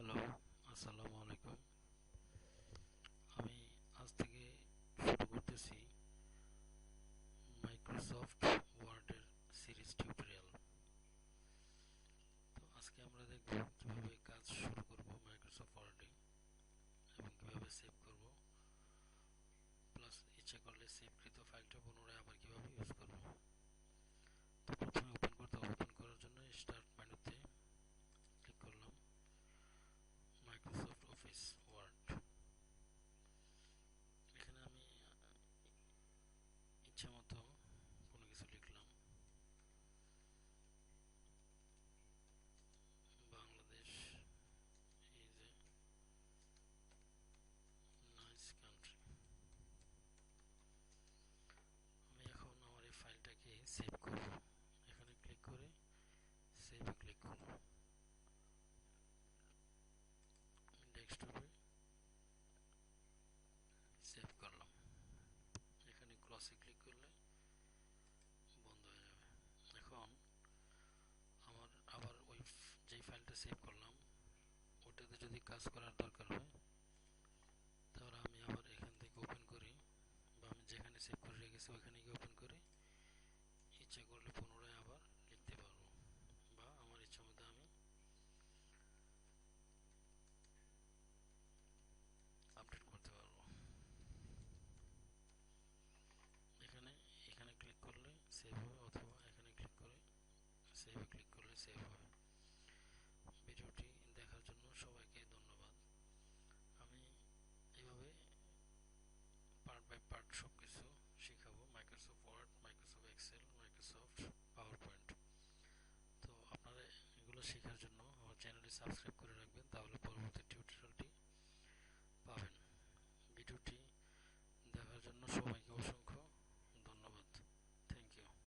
Hello, আসসালামু আলাইকুম। আমি আজ থেকে শুরু করতেছি মাইক্রোসফট ওয়ার্ডের সিরিজ টিউটোরিয়াল। তো আজকে আমরা দেখব কিভাবে কাজ শুরু করব মাইক্রোসফট ওয়ার্ডে এবং কিভাবে সেভ করব, প্লাস ইচ্ছা করলে সেভকৃত ফাইলটা পুনরায় আবার কিভাবে ইউজ করব। তো প্রথমে ওপেন করার জন্য স্টার্ট মেনুতে ক্লিক করলাম, মাইক্রোসফট অফিস ওয়ার্ড। এখানে আমি ইচ্ছা মতো কোনো কিছু লিখলাম, Bangladesh is a nice country. আমি এখন আমার এই ফাইলটাকে সেভ করব। এখানে ক্লিক করে সেভে ক্লিক করব। ডেস্কটপে সেভ করলাম। এখানে ক্রসে ক্লিক করলে বন্ধ হয়ে যাবে। এখন আমার আবার ওই যেই ফাইলটা সেভ করলাম ওটাতে যদি কাজ করার দরকার হয় তাহলে আমি আবার এখান থেকে ওপেন করি, বা আমি যেখানে সেভ করে রেখেছি ওইখানে গিয়ে ওপেন করে ইচ্ছা করলে পুনরায় আবার লিখতে পারবো, বা আমার ইচ্ছা মতো আমি আপডেট করতে পারবো। এখানে এখানে ক্লিক করলে সেভ হবে, অথবা এখানে ক্লিক করে সেভে ক্লিক করলে সেভ হবে। ভিডিওটি দেখার জন্য সবাইকে ধন্যবাদ। আমি এইভাবে পার্ট বাই পার্ট সব কিছু শেখাবো, Microsoft Word, Microsoft Excel, Microsoft PowerPoint. তো আপনারা এগুলো শেখার জন্য আমার চ্যানেলটি সাবস্ক্রাইব করে রাখবেন।